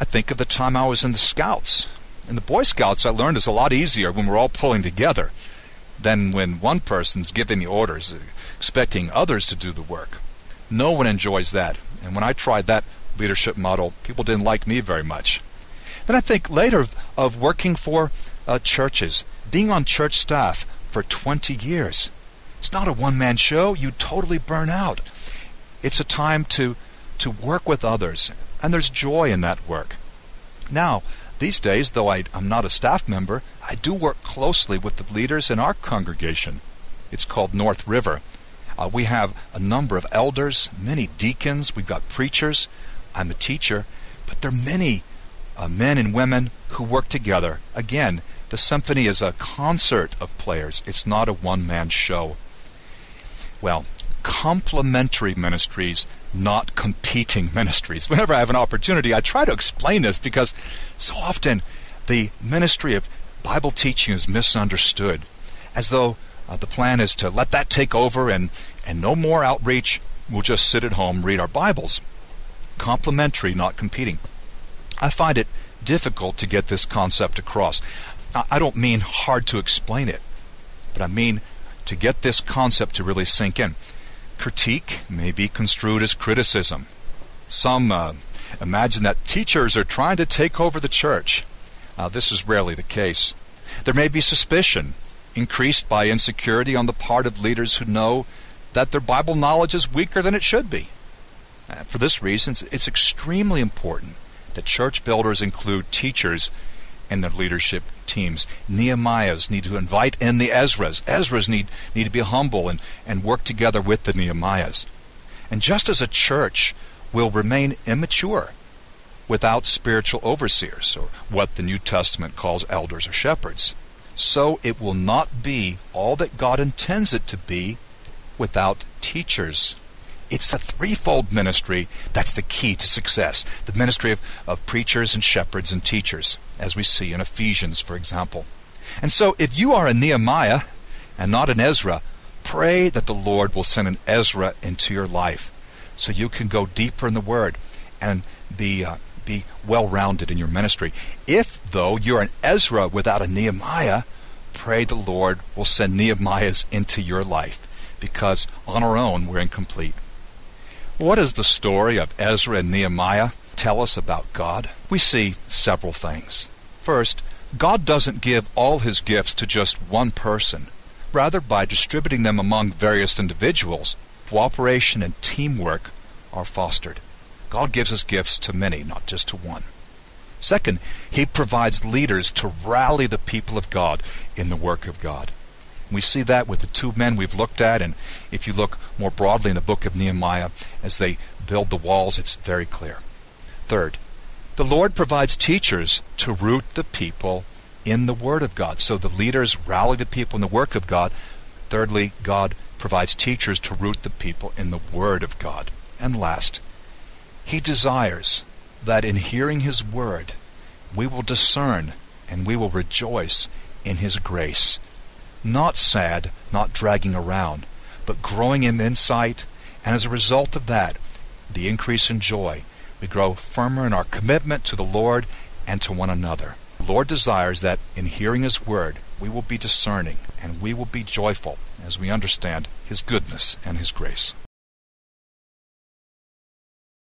I think of the time I was in the Scouts. In the Boy Scouts, I learned it's a lot easier when we're all pulling together than when one person's giving the orders, expecting others to do the work. No one enjoys that. And when I tried that leadership model, people didn't like me very much. Then I think later of working for churches, being on church staff for 20 years. It's not a one-man show. You totally burn out. It's a time to work with others, and there's joy in that work. Now, these days, though I'm not a staff member, I do work closely with the leaders in our congregation. It's called North River. We have a number of elders, many deacons, we've got preachers. I'm a teacher, but there are many men and women who work together. Again, the symphony is a concert of players. It's not a one-man show. Well, complementary ministries, not competing ministries. Whenever I have an opportunity, I try to explain this because so often the ministry of Bible teaching is misunderstood, as though the plan is to let that take over and no more outreach. We'll just sit at home, read our Bibles. Complementary, not competing. I find it difficult to get this concept across. I don't mean hard to explain it, but I mean to get this concept to really sink in. Critique may be construed as criticism. Some imagine that teachers are trying to take over the church. This is rarely the case. There may be suspicion, increased by insecurity on the part of leaders who know that their Bible knowledge is weaker than it should be. For this reason, it's extremely important that church builders include teachers in their leadership teams. Nehemiahs need to invite in the Ezras. Ezras need to be humble and work together with the Nehemiahs. And just as a church will remain immature without spiritual overseers, or what the New Testament calls elders or shepherds, so it will not be all that God intends it to be without teachers. It's the threefold ministry that's the key to success. The ministry of preachers and shepherds and teachers, as we see in Ephesians, for example. And so if you are a Nehemiah and not an Ezra, pray that the Lord will send an Ezra into your life so you can go deeper in the Word and be well-rounded in your ministry. If, though, you're an Ezra without a Nehemiah, pray the Lord will send Nehemiahs into your life, because on our own we're incomplete. What does the story of Ezra and Nehemiah tell us about God? We see several things. First, God doesn't give all his gifts to just one person. Rather, by distributing them among various individuals, cooperation and teamwork are fostered. God gives his gifts to many, not just to one. Second, he provides leaders to rally the people of God in the work of God. We see that with the two men we've looked at, and if you look more broadly in the book of Nehemiah, as they build the walls, it's very clear. Third, the Lord provides teachers to root the people in the Word of God. So the leaders rally the people in the work of God. Thirdly, God provides teachers to root the people in the Word of God. And last, he desires that in hearing his Word, we will discern and we will rejoice in his grace. Not sad, not dragging around, but growing in insight, and as a result of that, the increase in joy, we grow firmer in our commitment to the Lord and to one another. The Lord desires that in hearing his Word, we will be discerning and we will be joyful as we understand his goodness and his grace.